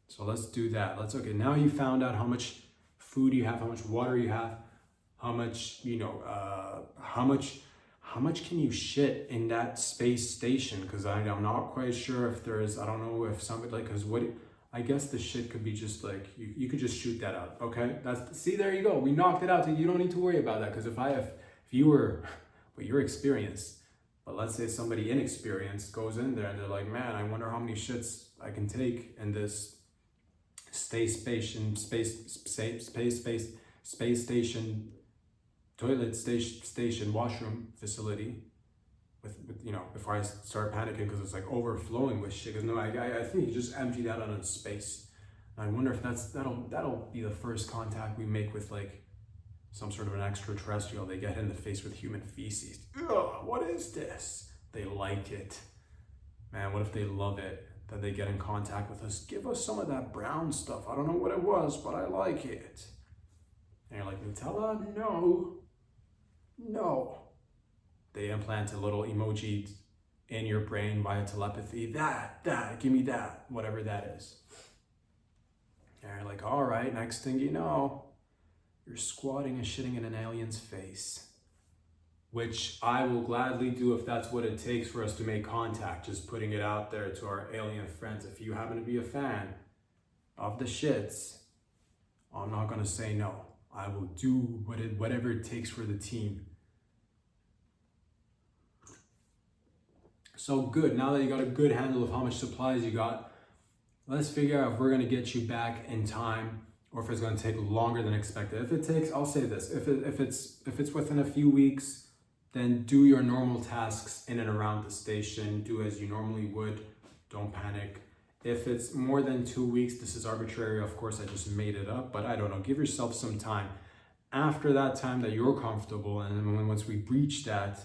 So let's do that. Okay, now you found out how much food you have, how much water you have, how much, how much can you shit in that space station? Because I'm not quite sure if there's, I don't know if somebody, like, because I guess the shit could be just like, you could just shoot that out, okay? See, there you go. We knocked it out. You don't need to worry about that, because if you were, well, you're experienced, but let's say somebody inexperienced goes in there and they're like, man, I wonder how many shits I can take in this space station, toilet station, washroom facility, with before I start panicking because it's like overflowing with shit. Because no, I think you just empty that out into space. And I wonder if that'll be the first contact we make with like some sort of an extraterrestrial. They get in the face with human feces. Ugh, what is this? They like it. Man, what if they love it? That they get in contact with us. Give us some of that brown stuff. I don't know what it was, but I like it. And you're like, Nutella? No. They implant a little emoji in your brain via telepathy. That, give me that, whatever that is. And you're like, all right, next thing you know, you're squatting and shitting in an alien's face. Which I will gladly do if that's what it takes for us to make contact. Just putting it out there to our alien friends. If you happen to be a fan of the shits, I'm not gonna say no. I will do whatever it takes for the team. So good, now that you got a good handle of how much supplies you got, let's figure out if we're gonna get you back in time or if it's gonna take longer than expected. If it takes, I'll say this, if it's within a few weeks, then do your normal tasks in and around the station. Do as you normally would. Don't panic. If it's more than 2 weeks, this is arbitrary. Of course, I just made it up, but I don't know. Give yourself some time. After that time that you're comfortable, and then once we breach that,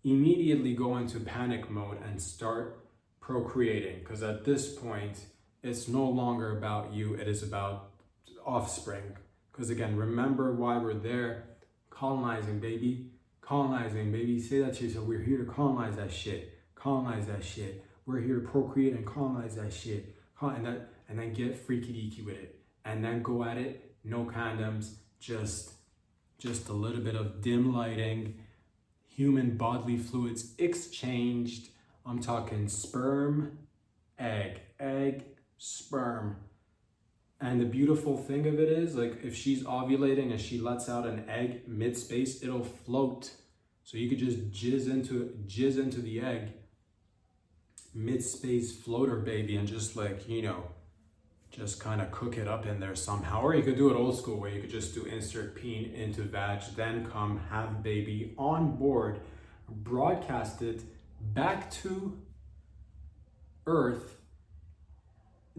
immediately go into panic mode and start procreating. Because at this point, it's no longer about you. It is about offspring. Because again, remember why we're there. Colonizing, baby. Colonizing, baby. Say that to yourself. We're here to colonize that shit. Colonize that shit. We're here to procreate and colonize that shit. And then get freaky deaky with it. And then go at it. No condoms. Just a little bit of dim lighting. Human bodily fluids exchanged. I'm talking sperm, egg, sperm. And the beautiful thing of it is, like, if she's ovulating and she lets out an egg mid-space, it'll float. So you could just jizz into the egg, mid-space floater baby, and just like, just kind of cook it up in there somehow. Or you could do it old school, where you could just do insert peen into vag, then come have baby on board, broadcast it back to Earth,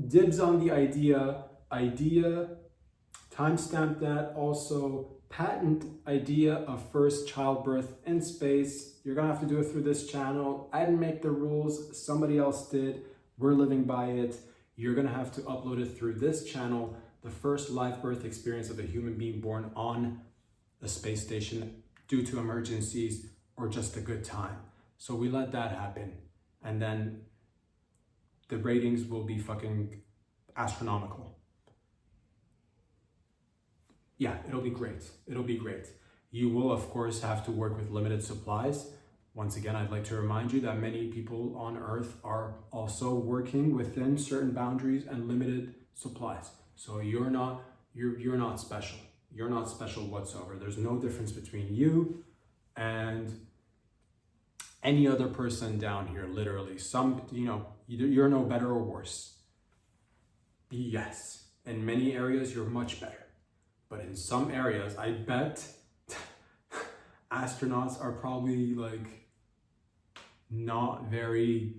dibs on the idea, timestamp that, also patent idea of first childbirth in space. You're gonna have to do it through this channel. I didn't make the rules, somebody else did. We're living by it. You're gonna have to upload it through this channel, the first live birth experience of a human being born on a space station due to emergencies or just a good time. So we let that happen. And then the ratings will be fucking astronomical. Yeah, it'll be great. It'll be great. You will, of course, have to work with limited supplies. Once again, I'd like to remind you that many people on Earth are also working within certain boundaries and limited supplies. So you're not special. You're not special whatsoever. There's no difference between you and any other person down here, literally. You're no better or worse. Yes, in many areas, you're much better. But in some areas, I bet astronauts are probably like not very,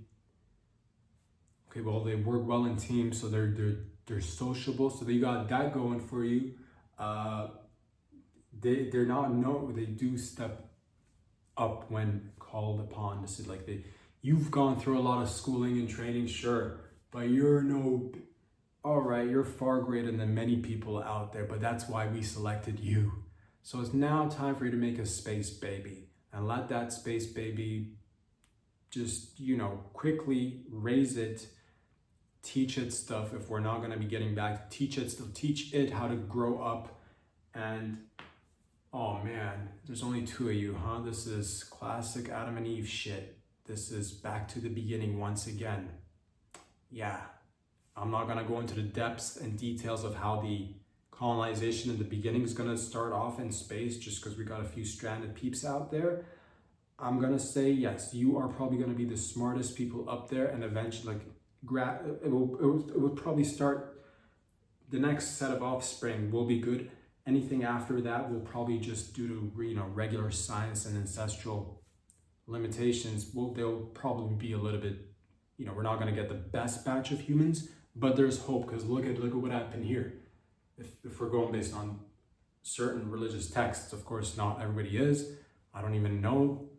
okay, well, they work well in teams, so they're sociable, so they got that going for you. They do step up when called upon. This is like you've gone through a lot of schooling and training, sure, but you're no all right, you're far greater than many people out there, but that's why we selected you. So it's now time for you to make a space baby and let that space baby just, quickly raise it, teach it stuff. If we're not going to be getting back, teach it how to grow up. And oh man, there's only two of you, huh? This is classic Adam and Eve shit. This is back to the beginning once again. Yeah, I'm not gonna go into the depths and details of how the colonization in the beginning is gonna start off in space, just because we got a few stranded peeps out there. I'm gonna say yes, you are probably gonna be the smartest people up there, and eventually, it will probably start. The next set of offspring will be good. Anything after that will probably just due to regular science and ancestral limitations. They'll probably be a little bit. We're not gonna get the best batch of humans, but there's hope, because look at what happened here. If we're going based on certain religious texts, of course, not everybody is. I don't even know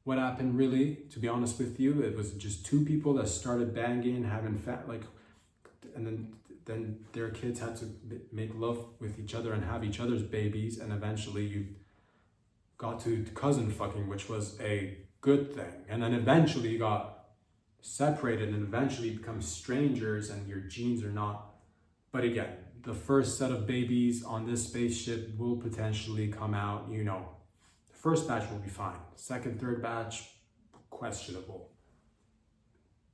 what happened really, to be honest with you. It was just two people that started banging, having and then their kids had to make love with each other and have each other's babies, and eventually you got to cousin fucking, which was a good thing. And then eventually you got separated and eventually become strangers, and your genes are not. But again, the first set of babies on this spaceship will potentially come out, the first batch will be fine. Second, third batch, questionable.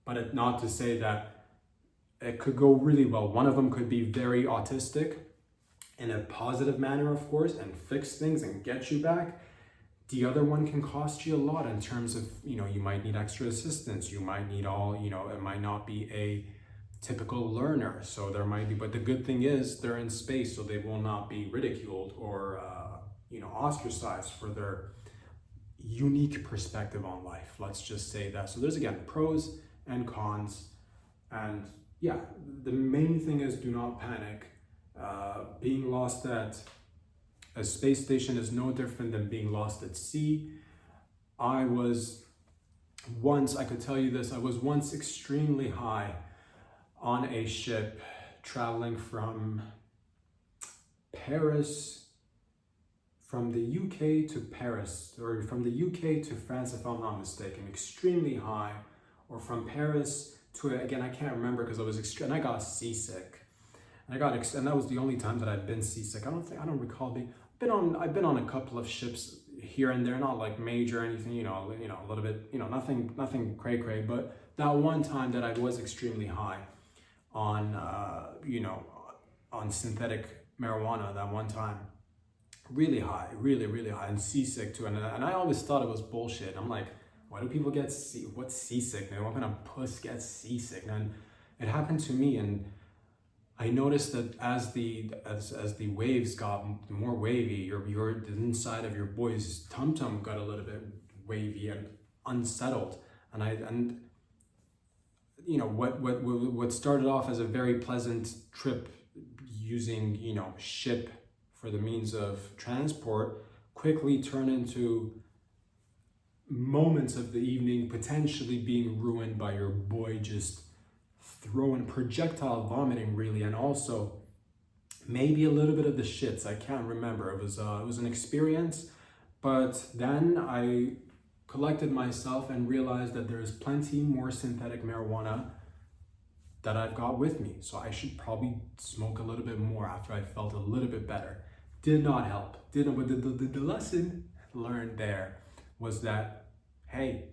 But not to say that it could go really well. One of them could be very autistic in a positive manner, of course, and fix things and get you back. The other one can cost you a lot in terms of, you might need extra assistance. You might need it might not be a typical learner. So there might be, but the good thing is they're in space, so they will not be ridiculed or, ostracized for their unique perspective on life. Let's just say that. So there's, again, pros and cons. And yeah, the main thing is do not panic. Being lost at a space station is no different than being lost at sea. I could tell you this, I was once extremely high on a ship traveling from the UK to Paris, or from the UK to France, if I'm not mistaken, extremely high, or from Paris to, again, I can't remember because I was and I got seasick. And that was the only time that I've been seasick. I don't recall I've been on a couple of ships here and there, not like major or anything, a little bit, nothing cray, but that one time that I was extremely high on, on synthetic marijuana, that one time, really high, really high, and seasick too. And I always thought it was bullshit. I'm like, why do people get what's seasick, man? What kind of puss gets seasick? And it happened to me, and I noticed that as the waves got more wavy, the inside of your boy's tum-tum got a little bit wavy and unsettled. And what started off as a very pleasant trip using, ship for the means of transport quickly turned into moments of the evening potentially being ruined by your boy just throwing projectile vomiting, really, and also maybe a little bit of the shits. I can't remember. It was an experience, but then I collected myself and realized that there's plenty more synthetic marijuana that I've got with me, so I should probably smoke a little bit more after I felt a little bit better. Did not help. But the lesson learned there was that, hey,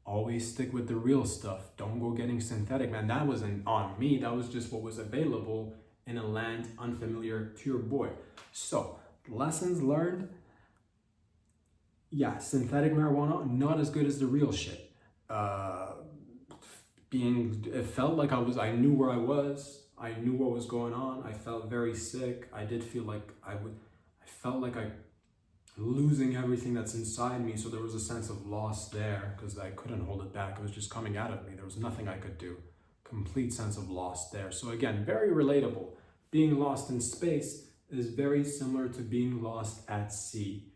always stick with the real stuff. Don't go getting synthetic, man. That wasn't on me. That was just what was available in a land unfamiliar to your boy. So, lessons learned. Yeah, synthetic marijuana, not as good as the real shit. It felt like I knew where I was. I knew what was going on. I felt very sick. I did feel like I felt like I losing everything that's inside me. So there was a sense of loss there because I couldn't hold it back. It was just coming out of me. There was nothing I could do. Complete sense of loss there. So again, very relatable. Being lost in space is very similar to being lost at sea.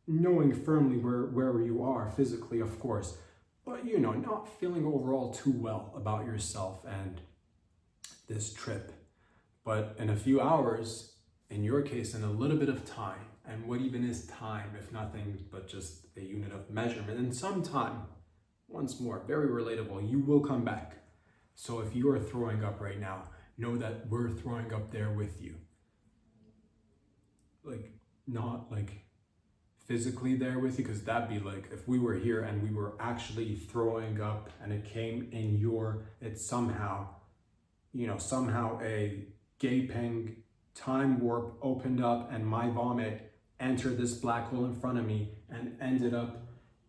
Knowing firmly where you are physically, of course, but not feeling overall too well about yourself, and this trip. But in a few hours, in your case, in a little bit of time, and what even is time if nothing but just a unit of measurement, and some time, once more, very relatable, you will come back. So if you are throwing up right now, know that we're throwing up there with you. Like, not like physically there with you, because that'd be like if we were here and we were actually throwing up and it came in it's somehow, somehow a gaping time warp opened up and my vomit entered this black hole in front of me and ended up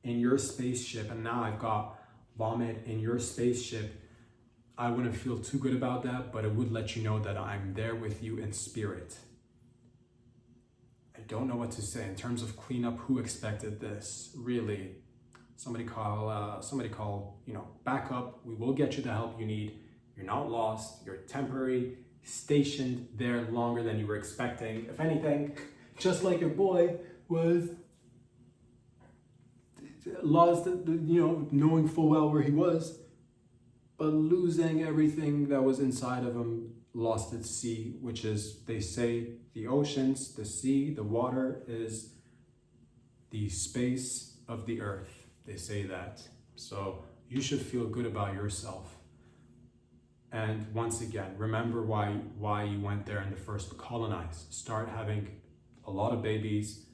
in your spaceship, and now I've got vomit in your spaceship. I wouldn't feel too good about that, but it would let you know that I'm there with you in spirit. I don't know what to say in terms of cleanup. Who expected this? Really? Somebody call, back up. We will get you the help you need. You're not lost. You're temporary, stationed there longer than you were expecting. If anything, just like your boy was lost, knowing full well where he was, but losing everything that was inside of him, lost at sea, which is, they say, the oceans, the sea, the water is the space of the earth. They say that. So you should feel good about yourself. And once again, remember why you went there in the first. Colonize. Start having a lot of babies.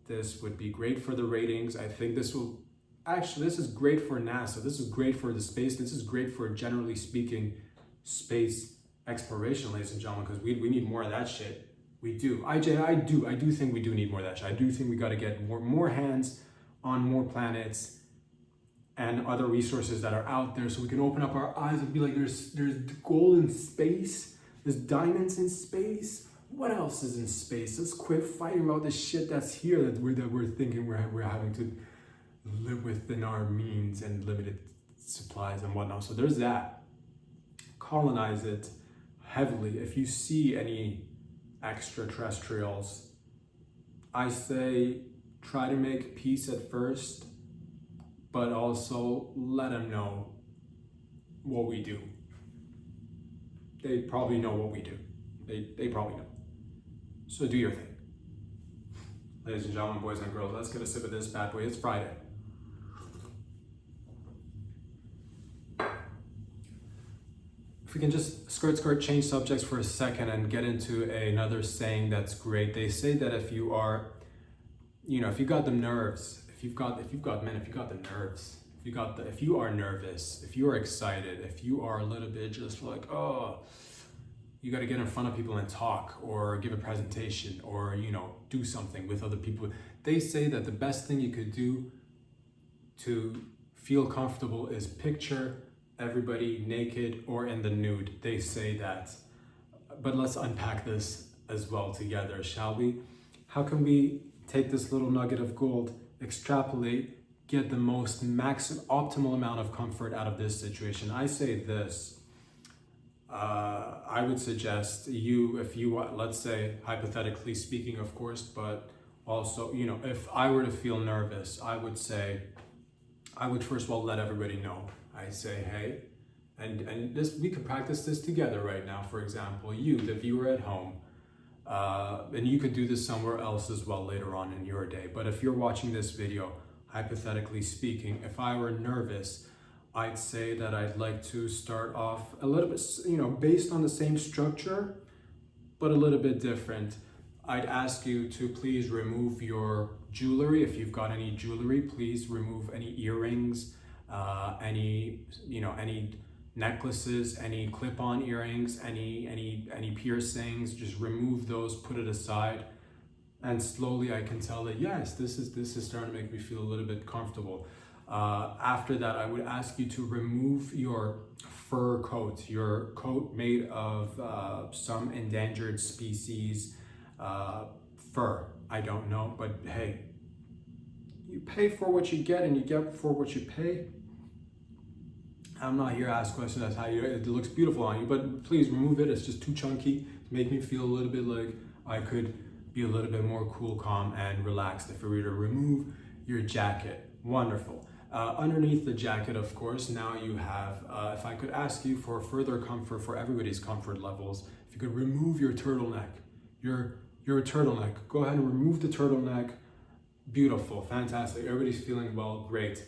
This would be great for the ratings. I think this is great for NASA. This is great for the space. This is great for, generally speaking, space exploration, ladies and gentlemen, because we need more of that shit. We do. I do think we do need more of that shit. I do think we got to get more hands on more planets and other resources that are out there, so we can open up our eyes and be like, there's gold in space, there's diamonds in space. What else is in space? Let's quit fighting about this shit that's here that we're thinking we're having to live within our means and limited supplies and whatnot. So there's that. Colonize it heavily. If you see any extraterrestrials, I say try to make peace at first, but also let them know what we do. They probably know what we do. They probably know. So do your thing. Ladies and gentlemen, boys and girls, let's get a sip of this bad boy. It's Friday. If we can just skirt, change subjects for a second and get into another saying that's great. They say that if you are, if you got the nerves, if you are nervous, if you are excited, if you are a little bit just like, you got to get in front of people and talk or give a presentation or, do something with other people. They say that the best thing you could do to feel comfortable is picture everybody naked or in the nude. They say that. But let's unpack this as well together, shall we? How can we take this little nugget of gold, extrapolate, get the most optimal amount of comfort out of this situation? I say this. I would suggest if you, let's say, hypothetically speaking, of course, but also, if I were to feel nervous, I would first of all let everybody know. I say, hey, and this, we could practice this together right now. For example, you, the viewer at home, and you could do this somewhere else as well later on in your day. But if you're watching this video, hypothetically speaking, if I were nervous, I'd say that I'd like to start off a little bit, based on the same structure, but a little bit different. I'd ask you to please remove your jewelry. If you've got any jewelry, please remove any earrings, any necklaces, any clip-on earrings, any piercings. Just remove those, put it aside, and slowly I can tell that yes, this is starting to make me feel a little bit comfortable. After that, I would ask you to remove your fur coat, your coat made of some endangered species fur. I don't know, but hey, you pay for what you get and you get for what you pay. I'm not here to ask questions. That's how it looks beautiful on you, but please remove it. It's just too chunky to make me feel a little bit like I could be a little bit more cool, calm, and relaxed if we were to remove your jacket. Wonderful. Underneath the jacket, of course, now you have, if I could ask you for further comfort for everybody's comfort levels, if you could remove your turtleneck, your turtleneck, go ahead and remove the turtleneck. Beautiful, fantastic. Everybody's feeling well, great.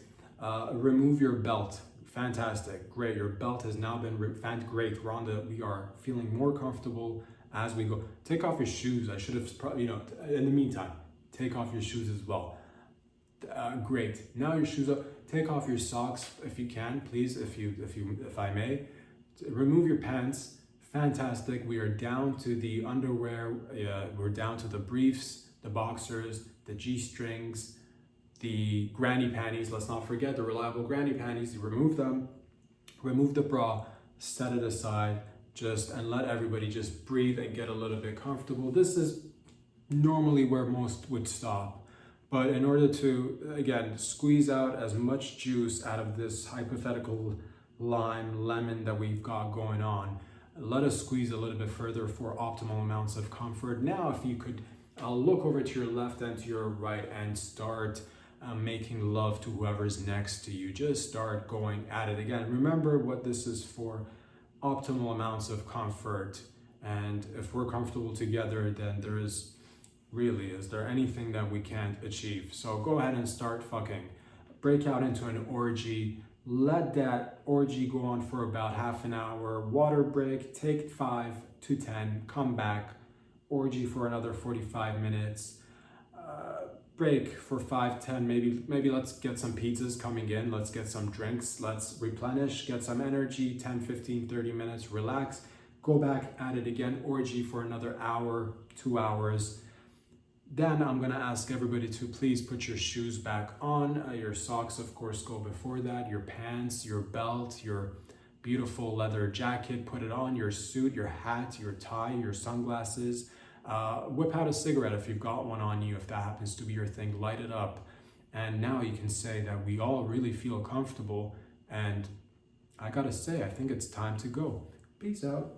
Remove your belt. Fantastic, great. Your belt has now been great. Rhonda, we are feeling more comfortable as we go. Take off your shoes. I should have probably, in the meantime, take off your shoes as well. Great. Now your shoes up. Take off your socks if you can, please. If I may, remove your pants. Fantastic. We are down to the underwear. We're down to the briefs, the boxers, the G-strings, the granny panties. Let's not forget the reliable granny panties. You remove them. Remove the bra. Set it aside. And let everybody just breathe and get a little bit comfortable. This is normally where most would stop. But in order to, again, squeeze out as much juice out of this hypothetical lemon that we've got going on, let us squeeze a little bit further for optimal amounts of comfort. Now, if you could look over to your left and to your right and start making love to whoever's next to you. Just start going at it again. Remember what this is for: optimal amounts of comfort. And if we're comfortable together, then is there anything that we can't achieve? So go ahead and start fucking. Break out into an orgy. Let that orgy go on for about half an hour. Water break, take 5 to 10, come back. Orgy for another 45 minutes. Break for 5, 10, maybe let's get some pizzas coming in. Let's get some drinks. Let's replenish, get some energy, 10, 15, 30 minutes, relax. Go back at it again. Orgy for another hour, 2 hours. Then I'm gonna ask everybody to please put your shoes back on. Your socks, of course, go before that. Your pants, your belt, your beautiful leather jacket, put it on. Your suit, your hat, your tie, your sunglasses. Whip out a cigarette if you've got one on you, if that happens to be your thing. Light it up. And now you can say that we all really feel comfortable. And I gotta say, I think it's time to go. Peace out.